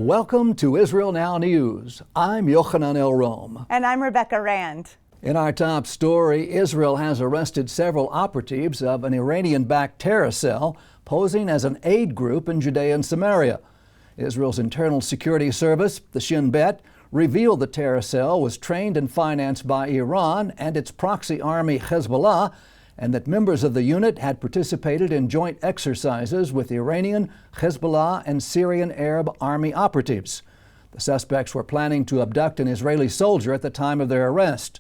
Welcome to Israel Now News. I'm Yochanan El Rom. And I'm Rebecca Rand. In our top story, Israel has arrested several operatives of an Iranian-backed terror cell posing as an aid group in Judea and Samaria. Israel's internal security service, the Shin Bet, revealed the terror cell was trained and financed by Iran and its proxy army Hezbollah, and that members of the unit had participated in joint exercises with Iranian, Hezbollah, and Syrian Arab army operatives. The suspects were planning to abduct an Israeli soldier at the time of their arrest.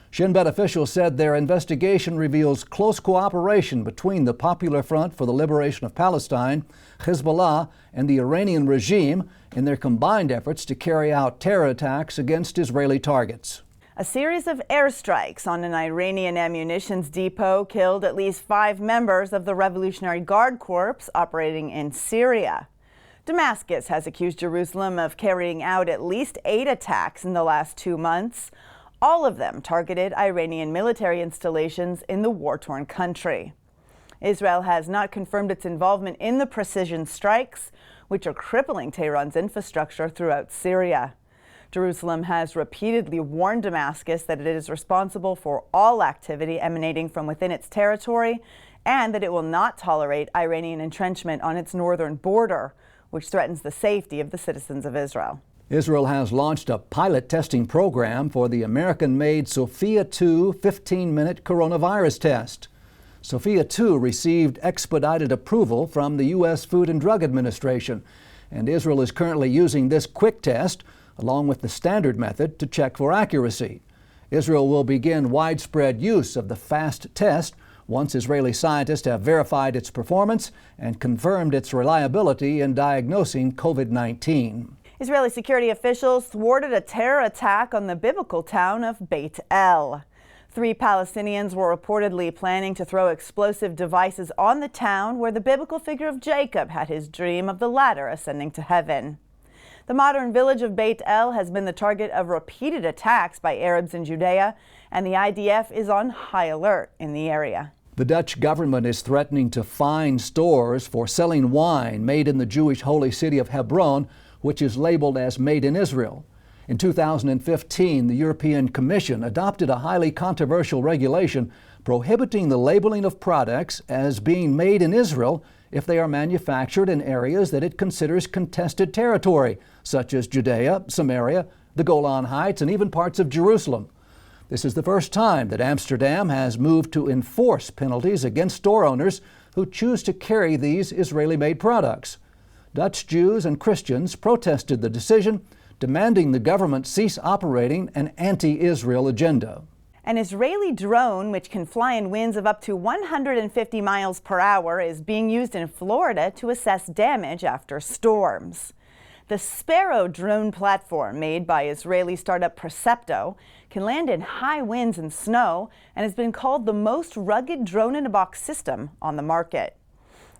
Shin Bet officials said their investigation reveals close cooperation between the Popular Front for the Liberation of Palestine, Hezbollah, and the Iranian regime in their combined efforts to carry out terror attacks against Israeli targets. A series of airstrikes on an Iranian ammunitions depot killed at least 5 members of the Revolutionary Guard Corps operating in Syria. Damascus has accused Jerusalem of carrying out at least 8 attacks in the last 2 months. All of them targeted Iranian military installations in the war-torn country. Israel has not confirmed its involvement in the precision strikes, which are crippling Tehran's infrastructure throughout Syria. Jerusalem has repeatedly warned Damascus that it is responsible for all activity emanating from within its territory and that it will not tolerate Iranian entrenchment on its northern border, which threatens the safety of the citizens of Israel. Israel has launched a pilot testing program for the American-made Sophia 2 15-minute coronavirus test. Sophia 2 received expedited approval from the U.S. Food and Drug Administration, and Israel is currently using this quick test along with the standard method to check for accuracy. Israel will begin widespread use of the fast test once Israeli scientists have verified its performance and confirmed its reliability in diagnosing COVID-19. Israeli security officials thwarted a terror attack on the biblical town of Beit El. 3 Palestinians were reportedly planning to throw explosive devices on the town where the biblical figure of Jacob had his dream of the ladder ascending to heaven. The modern village of Beit El has been the target of repeated attacks by Arabs in Judea, and the IDF is on high alert in the area. The Dutch government is threatening to fine stores for selling wine made in the Jewish holy city of Hebron, which is labeled as made in Israel. In 2015, the European Commission adopted a highly controversial regulation prohibiting the labeling of products as being made in Israel if they are manufactured in areas that it considers contested territory, such as Judea, Samaria, the Golan Heights, and even parts of Jerusalem. This is the first time that Amsterdam has moved to enforce penalties against store owners who choose to carry these Israeli-made products. Dutch Jews and Christians protested the decision, demanding the government cease operating an anti-Israel agenda. An Israeli drone, which can fly in winds of up to 150 miles per hour, is being used in Florida to assess damage after storms. The Sparrow drone platform, made by Israeli startup Percepto, can land in high winds and snow and has been called the most rugged drone-in-a-box system on the market.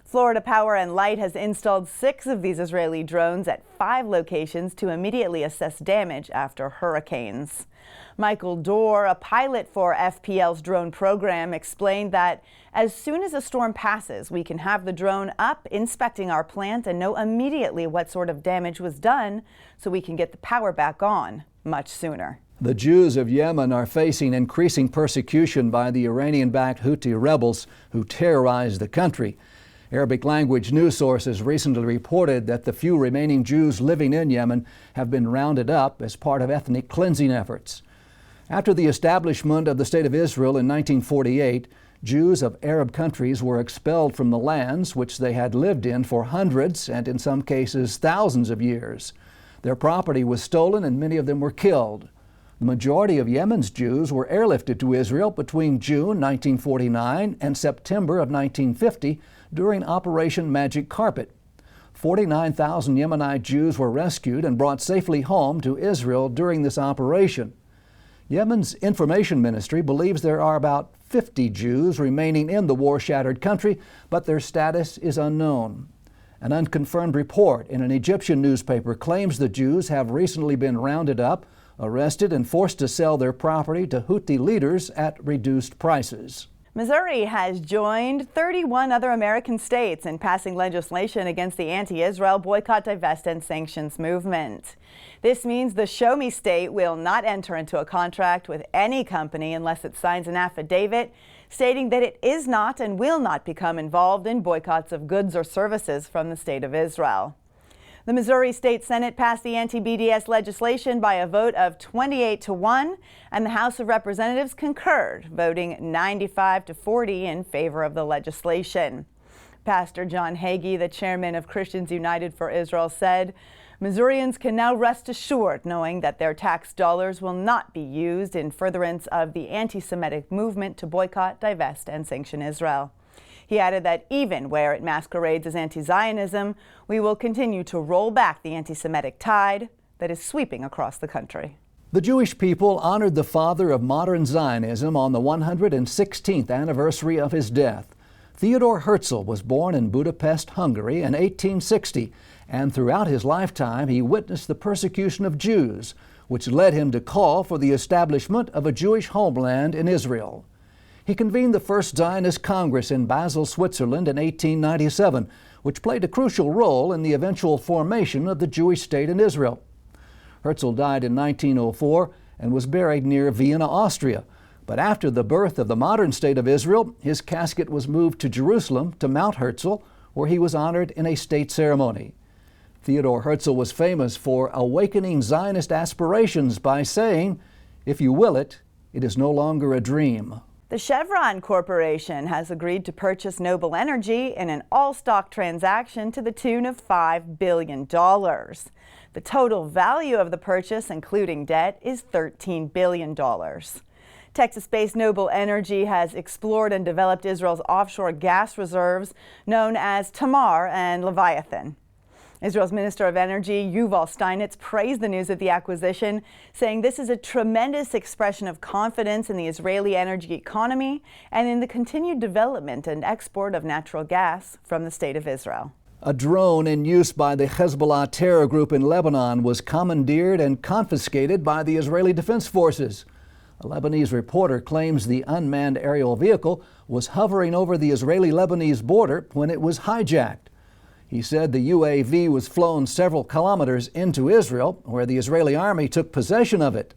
Florida Power and Light has installed 6 of these Israeli drones at 5 locations to immediately assess damage after hurricanes. Michael Dorr, a pilot for FPL's drone program, explained that as soon as a storm passes, we can have the drone up inspecting our plant and know immediately what sort of damage was done so we can get the power back on much sooner. The Jews of Yemen are facing increasing persecution by the Iranian-backed Houthi rebels who terrorize the country. Arabic language news sources recently reported that the few remaining Jews living in Yemen have been rounded up as part of ethnic cleansing efforts. After the establishment of the State of Israel in 1948, Jews of Arab countries were expelled from the lands which they had lived in for hundreds and in some cases thousands of years. Their property was stolen and many of them were killed. The majority of Yemen's Jews were airlifted to Israel between June 1949 and September of 1950 during Operation Magic Carpet. 49,000 Yemenite Jews were rescued and brought safely home to Israel during this operation. Yemen's information ministry believes there are about 50 Jews remaining in the war-shattered country, but their status is unknown. An unconfirmed report in an Egyptian newspaper claims the Jews have recently been rounded up, arrested, and forced to sell their property to Houthi leaders at reduced prices. Missouri has joined 31 other American states in passing legislation against the anti-Israel boycott, divest, and sanctions movement. This means the Show Me state will not enter into a contract with any company unless it signs an affidavit stating that it is not and will not become involved in boycotts of goods or services from the state of Israel. The Missouri State Senate passed the anti-BDS legislation by a vote of 28-1, and the House of Representatives concurred, voting 95-40 in favor of the legislation. Pastor John Hagee, the chairman of Christians United for Israel, said, "Missourians can now rest assured knowing that their tax dollars will not be used in furtherance of the anti-Semitic movement to boycott, divest, and sanction Israel." He added that even where it masquerades as anti-Zionism, we will continue to roll back the anti-Semitic tide that is sweeping across the country. The Jewish people honored the father of modern Zionism on the 116th anniversary of his death. Theodor Herzl was born in Budapest, Hungary in 1860, and throughout his lifetime he witnessed the persecution of Jews, which led him to call for the establishment of a Jewish homeland in Israel. He convened the first Zionist Congress in Basel, Switzerland in 1897, which played a crucial role in the eventual formation of the Jewish state in Israel. Herzl died in 1904 and was buried near Vienna, Austria. But after the birth of the modern state of Israel, his casket was moved to Jerusalem, to Mount Herzl, where he was honored in a state ceremony. Theodor Herzl was famous for awakening Zionist aspirations by saying, "If you will it, it is no longer a dream." The Chevron Corporation has agreed to purchase Noble Energy in an all-stock transaction to the tune of $5 billion. The total value of the purchase, including debt, is $13 billion. Texas-based Noble Energy has explored and developed Israel's offshore gas reserves known as Tamar and Leviathan. Israel's Minister of Energy, Yuval Steinitz, praised the news of the acquisition, saying this is a tremendous expression of confidence in the Israeli energy economy and in the continued development and export of natural gas from the State of Israel. A drone in use by the Hezbollah terror group in Lebanon was commandeered and confiscated by the Israeli Defense Forces. A Lebanese reporter claims the unmanned aerial vehicle was hovering over the Israeli-Lebanese border when it was hijacked. He said the UAV was flown several kilometers into Israel, where the Israeli army took possession of it.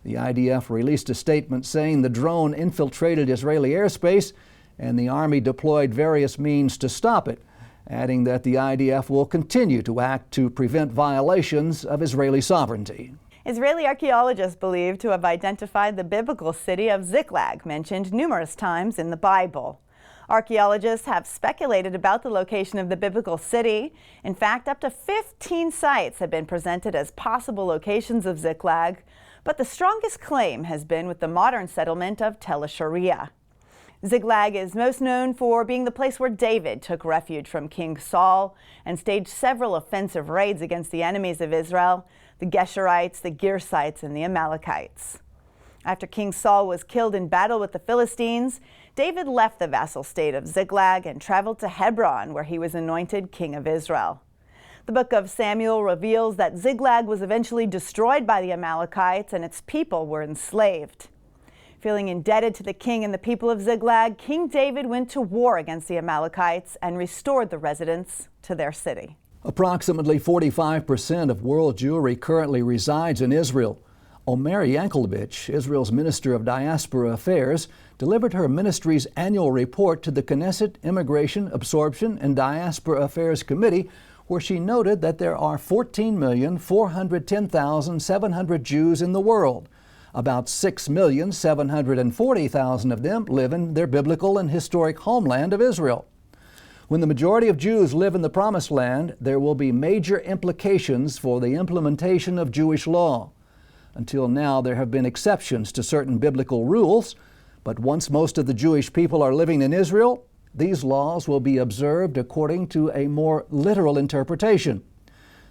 The IDF released a statement saying the drone infiltrated Israeli airspace and the army deployed various means to stop it, adding that the IDF will continue to act to prevent violations of Israeli sovereignty. Israeli archaeologists believe to have identified the biblical city of Ziklag, mentioned numerous times in the Bible. Archaeologists have speculated about the location of the biblical city. In fact, up to 15 sites have been presented as possible locations of Ziklag, but the strongest claim has been with the modern settlement of Tel Sharia. Ziklag is most known for being the place where David took refuge from King Saul and staged several offensive raids against the enemies of Israel, the Geshurites, the Girsites, and the Amalekites. After King Saul was killed in battle with the Philistines, David left the vassal state of Ziklag and traveled to Hebron, where he was anointed king of Israel. The book of Samuel reveals that Ziklag was eventually destroyed by the Amalekites and its people were enslaved. Feeling indebted to the king and the people of Ziklag, King David went to war against the Amalekites and restored the residents to their city. Approximately 45% of world Jewry currently resides in Israel. Omer Yankelovich, Israel's Minister of Diaspora Affairs, delivered her ministry's annual report to the Knesset Immigration, Absorption, and Diaspora Affairs Committee, where she noted that there are 14,410,700 Jews in the world. About 6,740,000 of them live in their biblical and historic homeland of Israel. When the majority of Jews live in the Promised Land, there will be major implications for the implementation of Jewish law. Until now, there have been exceptions to certain biblical rules, but once most of the Jewish people are living in Israel, these laws will be observed according to a more literal interpretation.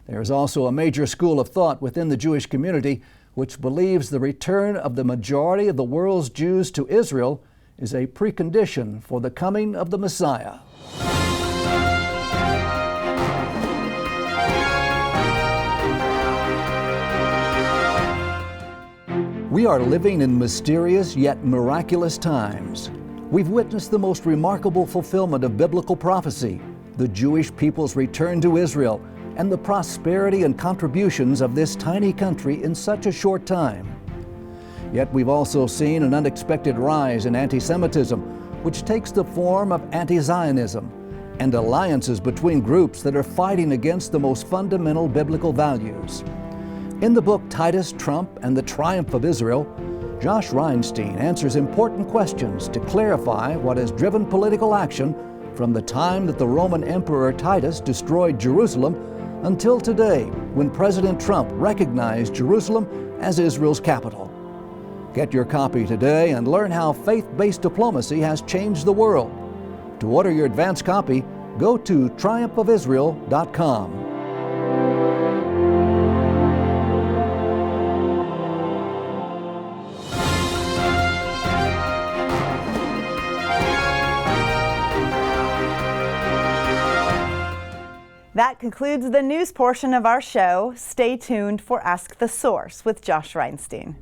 There is also a major school of thought within the Jewish community which believes the return of the majority of the world's Jews to Israel is a precondition for the coming of the Messiah. We are living in mysterious yet miraculous times. we've witnessed the most remarkable fulfillment of biblical prophecy, the Jewish people's return to Israel, and the prosperity and contributions of this tiny country in such a short time. Yet we've also seen an unexpected rise in anti-Semitism, which takes the form of anti-Zionism, and alliances between groups that are fighting against the most fundamental biblical values. In the book Titus, Trump, and the Triumph of Israel, Josh Reinstein answers important questions to clarify what has driven political action from the time that the Roman Emperor Titus destroyed Jerusalem until today, when President Trump recognized Jerusalem as Israel's capital. Get your copy today and learn how faith-based diplomacy has changed the world. To order your advance copy, go to triumphofisrael.com. That concludes the news portion of our show. Stay tuned for Ask the Source with Josh Reinstein.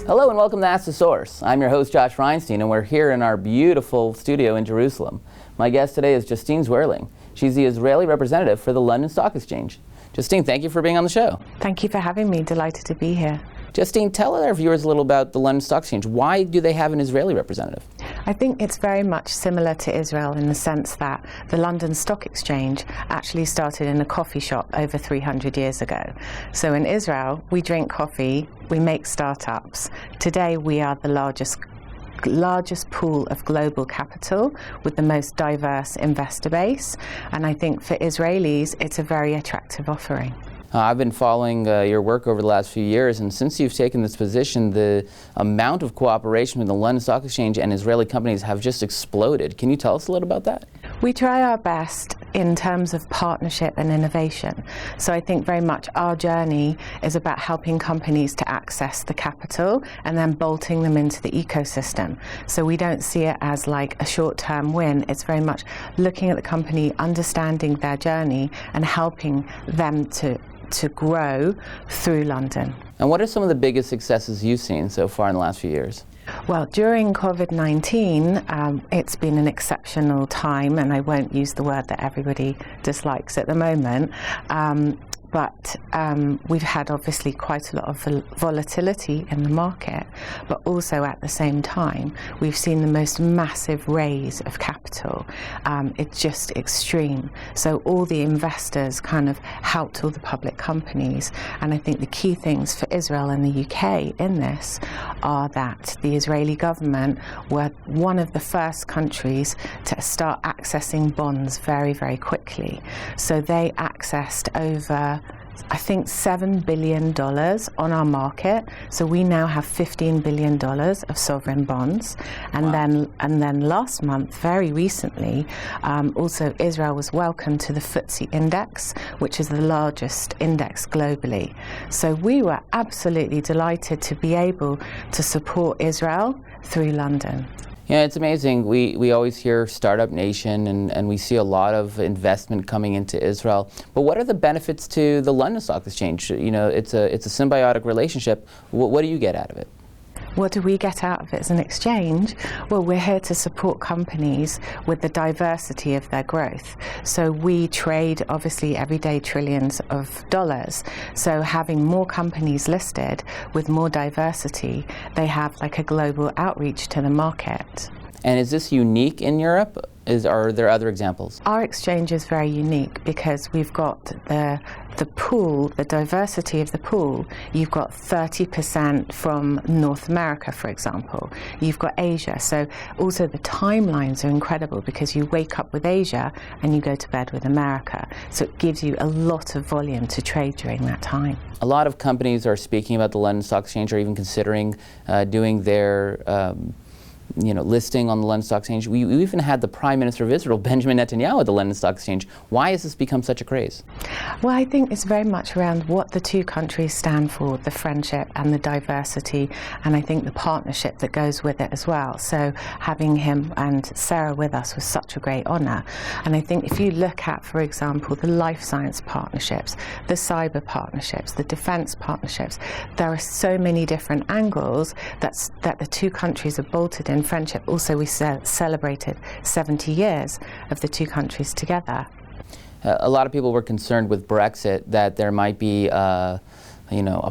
Hello and welcome to Ask the Source. I'm your host Josh Reinstein, and we're here in our beautiful studio in Jerusalem. My guest today is Justine Zwerling. She's the Israeli representative for the London Stock Exchange. Justine, thank you for being on the show. Thank you for having me. Delighted to be here. Justine, tell our viewers a little about the London Stock Exchange. Why do they have an Israeli representative? I think it's very much similar to Israel in the sense that the London Stock Exchange actually started in a coffee shop over 300 years ago. So in Israel, we drink coffee, we make startups. Today, we are the largest pool of global capital with the most diverse investor base. And I think for Israelis, it's a very attractive offering. I've been following your work over the last few years, and since you've taken this position, the amount of cooperation with the London Stock Exchange and Israeli companies have just exploded. Can you tell us a little about that? We try our best in terms of partnership and innovation. So I think very much our journey is about helping companies to access the capital and then bolting them into the ecosystem. So we don't see it as like a short-term win. It's very much looking at the company, understanding their journey, and helping them to grow through London. And what are some of the biggest successes you've seen so far in the last few years? Well, during COVID-19, it's been an exceptional time, and I won't use the word that everybody dislikes at the moment. But we've had obviously quite a lot of volatility in the market, but also at the same time, we've seen the most massive raise of capital. It's just extreme. So all the investors kind of helped all the public companies. And I think the key things for Israel and the UK in this are that the Israeli government were one of the first countries to start accessing bonds very, very quickly. So they accessed over, I think, $7 billion on our market. So we now have $15 billion of sovereign bonds. And Wow. then last month, very recently, also Israel was welcomed to the FTSE index, which is the largest index globally. So we were absolutely delighted to be able to support Israel through London. Yeah, it's amazing. We always hear Startup Nation, and we see a lot of investment coming into Israel. But what are the benefits to the London Stock Exchange? You know, it's a symbiotic relationship. What do you get out of it? What do we get out of it as an exchange? Well, we're here to support companies with the diversity of their growth. So we trade, obviously, every day trillions of dollars. So having more companies listed with more diversity, they have like a global outreach to the market. And is this unique in Europe? Are there other examples? Our exchange is very unique because we've got the pool, the diversity of the pool. You've got 30% from North America, for example. You've got Asia. So also the timelines are incredible because you wake up with Asia and you go to bed with America. So it gives you a lot of volume to trade during that time. A lot of companies are speaking about the London Stock Exchange or even considering doing their listing on the London Stock Exchange. We even had the Prime Minister of Israel, Benjamin Netanyahu, at the London Stock Exchange. Why has this become such a craze? Well, I think it's very much around what the two countries stand for, the friendship and the diversity, and I think the partnership that goes with it as well. So having him and Sarah with us was such a great honour. And I think if you look at, for example, the life science partnerships, the cyber partnerships, the defence partnerships, there are so many different angles that the two countries have bolted in friendship. Also, we celebrated 70 years of the two countries together. A lot of people were concerned with Brexit that there might be a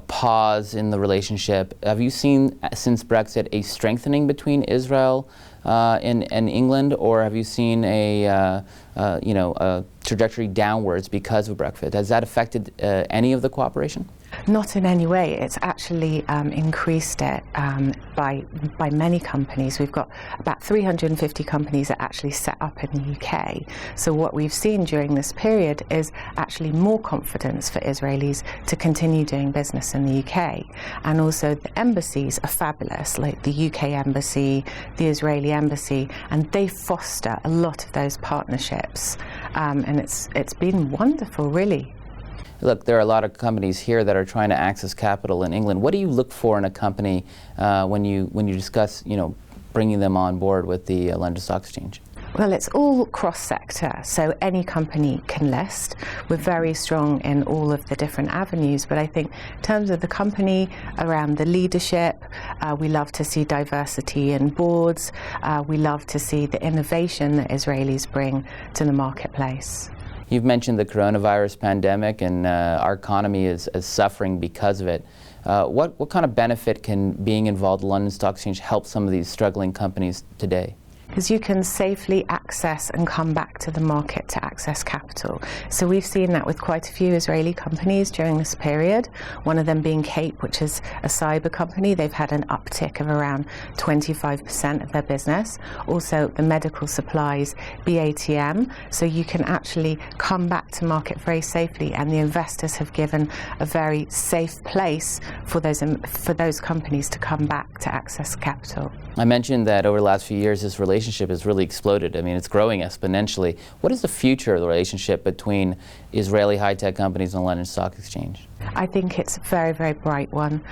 pause in the relationship. Have you seen, since Brexit, a strengthening between Israel and England, or have you seen a trajectory downwards because of Brexit? Has that affected any of the cooperation? Not in any way. It's actually increased it by many companies. We've got about 350 companies that actually set up in the UK. So what we've seen during this period is actually more confidence for Israelis to continue doing business in the UK. And also the embassies are fabulous, like the UK embassy, the Israeli embassy, and they foster a lot of those partnerships. And it's been wonderful, really. Look, there are a lot of companies here that are trying to access capital in England. What do you look for in a company when you discuss, bringing them on board with the London Stock Exchange? Well, it's all cross-sector, so any company can list. We're very strong in all of the different avenues, but I think in terms of the company, around the leadership, we love to see diversity in boards. We love to see the innovation that Israelis bring to the marketplace. You've mentioned the coronavirus pandemic, and our economy is suffering because of it. What kind of benefit can being involved in the London Stock Exchange help some of these struggling companies today? Because you can safely access and come back to the market to access capital. So we've seen that with quite a few Israeli companies during this period, one of them being Cape, which is a cyber company. They've had an uptick of around 25% of their business. Also the medical supplies, BATM, so you can actually come back to market very safely, and the investors have given a very safe place for those companies to come back to access capital. I mentioned that over the last few years this relationship has really exploded. I mean, it's growing exponentially. What is the future of the relationship between Israeli high-tech companies and the London Stock Exchange? I think it's a very, very bright one.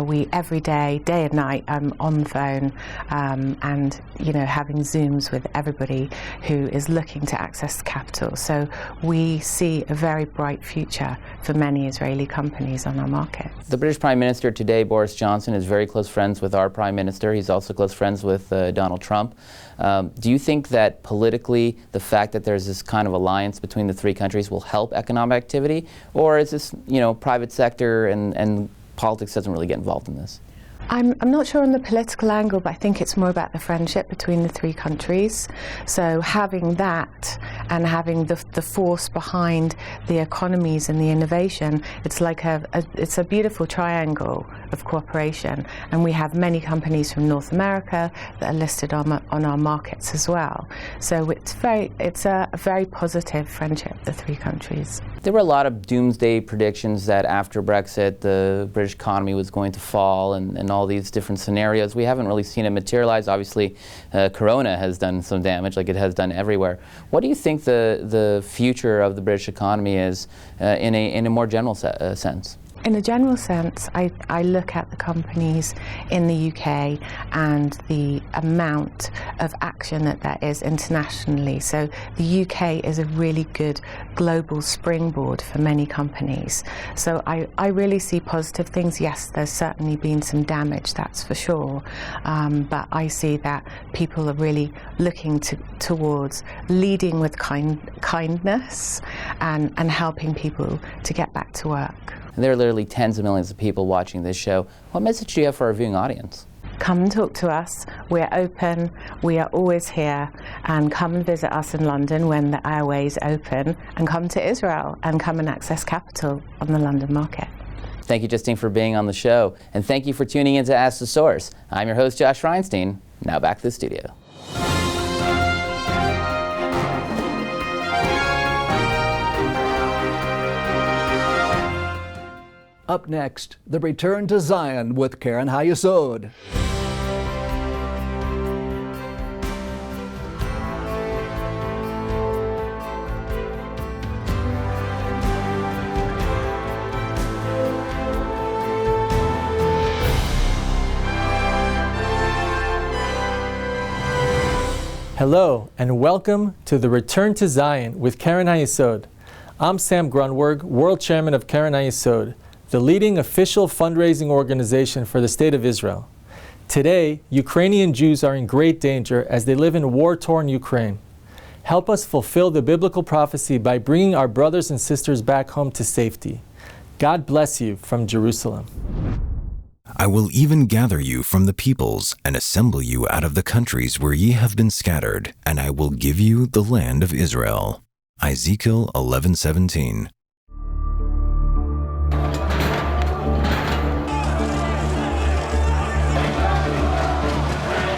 We every day and night, I'm on the phone and having Zooms with everybody who is looking to access capital. So we see a very bright future for many Israeli companies on our market. The British Prime Minister today, Boris Johnson, is very close friends with our Prime Minister. He's also close friends with Donald Trump. Do you think that politically the fact that there's this kind of alliance between the three countries will help economic activity, or is this private sector and politics doesn't really get involved in this? I'm not sure on the political angle, but I think it's more about the friendship between the three countries. So having that and having the force behind the economies and the innovation, it's like it's a beautiful triangle of cooperation. And we have many companies from North America that are listed on our markets as well. So it's a very positive friendship, the three countries. There were a lot of doomsday predictions that after Brexit the British economy was going to fall and all these different scenarios. We haven't really seen it materialize. Obviously, Corona has done some damage, like it has done everywhere. What do you think the future of the British economy is in a more general sense? In a general sense, I look at the companies in the UK and the amount of action that there is internationally. So the UK is a really good global springboard for many companies. So I really see positive things. Yes, there's certainly been some damage, that's for sure. But I see that people are really looking towards leading with kindness and helping people to get back to work. And there are literally tens of millions of people watching this show. What message do you have for our viewing audience? Come and talk to us. We're open. We are always here. And come and visit us in London when the airways open. And come to Israel and come and access capital on the London market. Thank you, Justine, for being on the show. And thank you for tuning in to Ask the Source. I'm your host, Josh Reinstein. Now back to the studio. Up next, the return to Zion with Karen Hayesod. Hello and welcome to the Return to Zion with Keren HaYesod. I'm Sam Grunberg, World Chairman of Keren HaYesod, the leading official fundraising organization for the State of Israel. Today, Ukrainian Jews are in great danger as they live in war-torn Ukraine. Help us fulfill the biblical prophecy by bringing our brothers and sisters back home to safety. God bless you from Jerusalem. I will even gather you from the peoples and assemble you out of the countries where ye have been scattered, and I will give you the land of Israel. Ezekiel 11:17.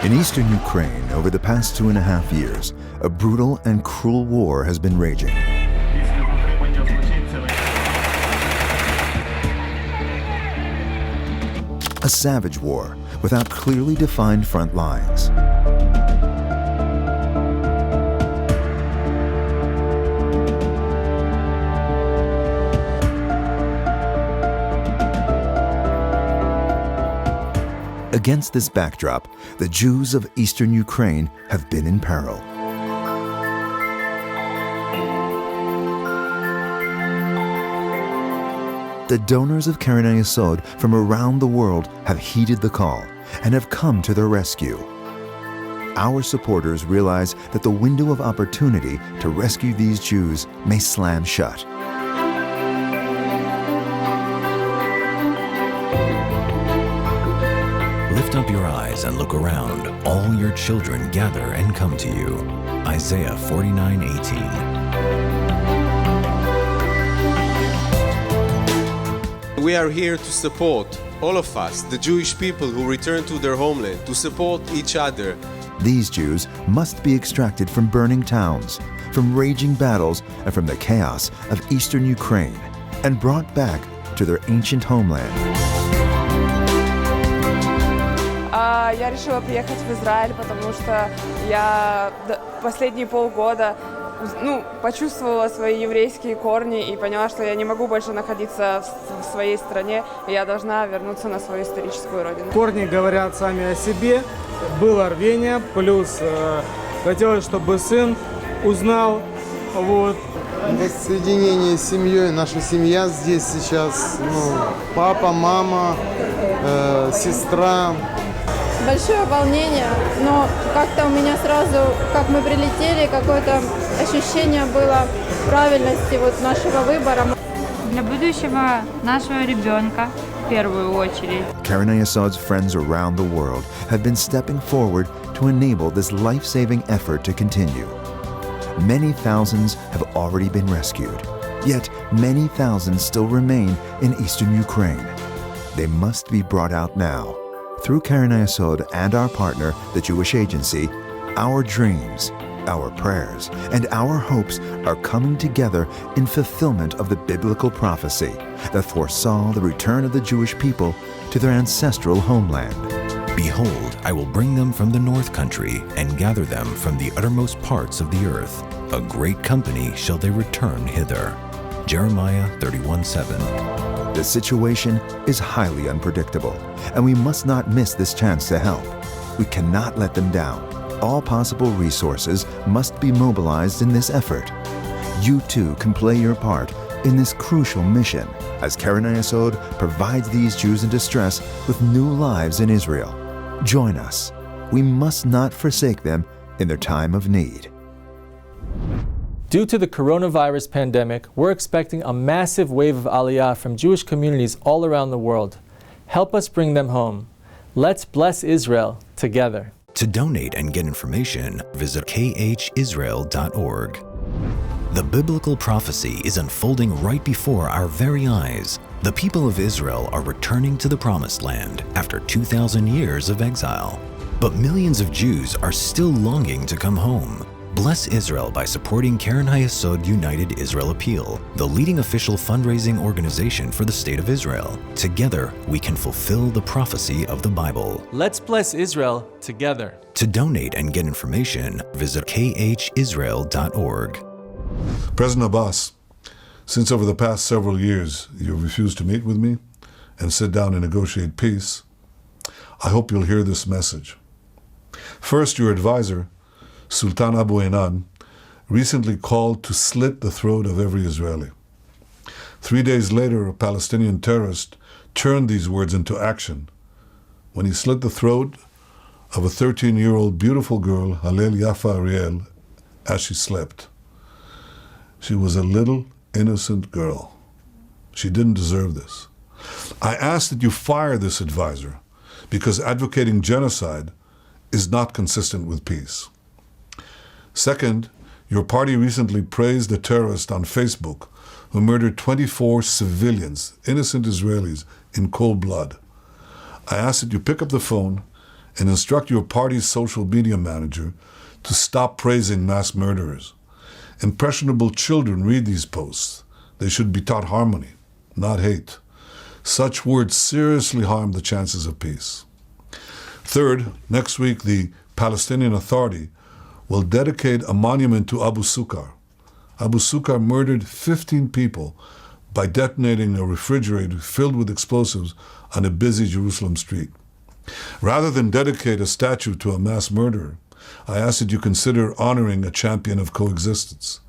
In eastern Ukraine, over the past 2.5 years, a brutal and cruel war has been raging. A savage war without clearly defined front lines. Against this backdrop, the Jews of eastern Ukraine have been in peril. The donors of Keren HaYesod from around the world have heeded the call and have come to their rescue. Our supporters realize that the window of opportunity to rescue these Jews may slam shut. Lift up your eyes and look around. All your children gather and come to you. Isaiah 49:18. We are here to support, all of us, the Jewish people who return to their homeland, to support each other. These Jews must be extracted from burning towns, from raging battles, and from the chaos of eastern Ukraine, and brought back to their ancient homeland. Я решила приехать в Израиль, потому что я последние полгода почувствовала свои еврейские корни и поняла, что я не могу больше находиться в своей стране, и я должна вернуться на свою историческую родину. Корни говорят сами о себе, было рвение, плюс хотелось, чтобы сын узнал. Воссоединение с семьей, наша семья здесь сейчас, папа, мама, сестра. Большое волнение, но как-то у меня сразу, как мы прилетели, какое-то ощущение было правильности нашего выбора. Для будущего нашего ребенка в первую очередь. Keren HaYesod's friends around the world have been stepping forward to enable this life-saving effort to continue. Many thousands have already been rescued, yet many thousands still remain in eastern Ukraine. They must be brought out now. Through Keren HaYesod and our partner, the Jewish Agency, our dreams, our prayers, and our hopes are coming together in fulfillment of the biblical prophecy that foresaw the return of the Jewish people to their ancestral homeland. Behold, I will bring them from the north country and gather them from the uttermost parts of the earth. A great company shall they return hither. Jeremiah 31:7. The situation is highly unpredictable, and we must not miss this chance to help. We cannot let them down. All possible resources must be mobilized in this effort. You too can play your part in this crucial mission as Keren HaYesod provides these Jews in distress with new lives in Israel. Join us. We must not forsake them in their time of need. Due to the coronavirus pandemic, we're expecting a massive wave of aliyah from Jewish communities all around the world. Help us bring them home. Let's bless Israel together. To donate and get information, visit khisrael.org. The biblical prophecy is unfolding right before our very eyes. The people of Israel are returning to the Promised Land after 2,000 years of exile. But millions of Jews are still longing to come home. Bless Israel by supporting Keren HaYesod United Israel Appeal, the leading official fundraising organization for the State of Israel. Together, we can fulfill the prophecy of the Bible. Let's bless Israel together. To donate and get information, visit khisrael.org. President Abbas, since over the past several years you have refused to meet with me and sit down and negotiate peace, I hope you'll hear this message. First, your advisor Sultan Abu Enan, recently called to slit the throat of every Israeli. 3 days later, a Palestinian terrorist turned these words into action when he slit the throat of a 13-year-old beautiful girl, Halel Yafa Ariel, as she slept. She was a little, innocent girl. She didn't deserve this. I ask that you fire this advisor because advocating genocide is not consistent with peace. Second, your party recently praised a terrorist on Facebook who murdered 24 civilians, innocent Israelis, in cold blood. I ask that you pick up the phone and instruct your party's social media manager to stop praising mass murderers. Impressionable children read these posts. They should be taught harmony, not hate. Such words seriously harm the chances of peace. Third, next week the Palestinian Authority will dedicate a monument to Abu Sukkar. Abu Sukkar murdered 15 people by detonating a refrigerator filled with explosives on a busy Jerusalem street. Rather than dedicate a statue to a mass murderer, I ask that you consider honoring a champion of coexistence.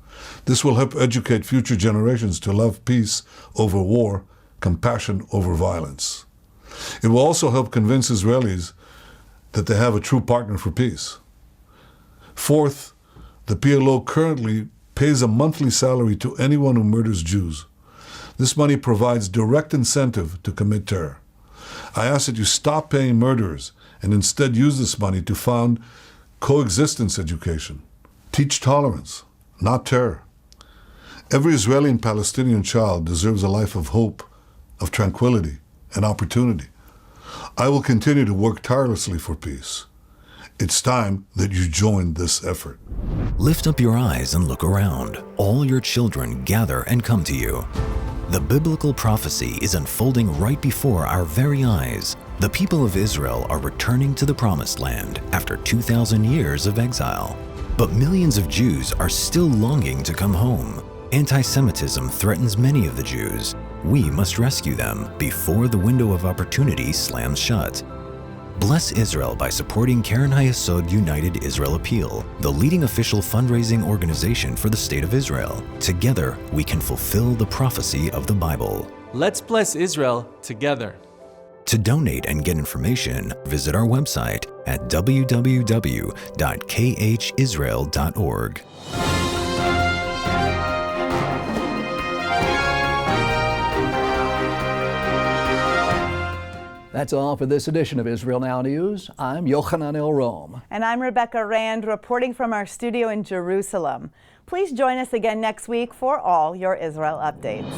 This will help educate future generations to love peace over war, compassion over violence. It will also help convince Israelis that they have a true partner for peace. Fourth, the PLO currently pays a monthly salary to anyone who murders Jews. This money provides direct incentive to commit terror. I ask that you stop paying murderers and instead use this money to found coexistence education. Teach tolerance, not terror. Every Israeli and Palestinian child deserves a life of hope, of tranquility, and opportunity. I will continue to work tirelessly for peace. It's time that you join this effort. Lift up your eyes and look around. All your children gather and come to you. The biblical prophecy is unfolding right before our very eyes. The people of Israel are returning to the Promised Land after 2,000 years of exile. But millions of Jews are still longing to come home. Anti-Semitism threatens many of the Jews. We must rescue them before the window of opportunity slams shut. Bless Israel by supporting Keren HaYesod United Israel Appeal, the leading official fundraising organization for the State of Israel. Together, we can fulfill the prophecy of the Bible. Let's bless Israel together. To donate and get information, visit our website at www.khisrael.org. That's all for this edition of Israel Now News. I'm Yochanan El Rom. And I'm Rebecca Rand, reporting from our studio in Jerusalem. Please join us again next week for all your Israel updates.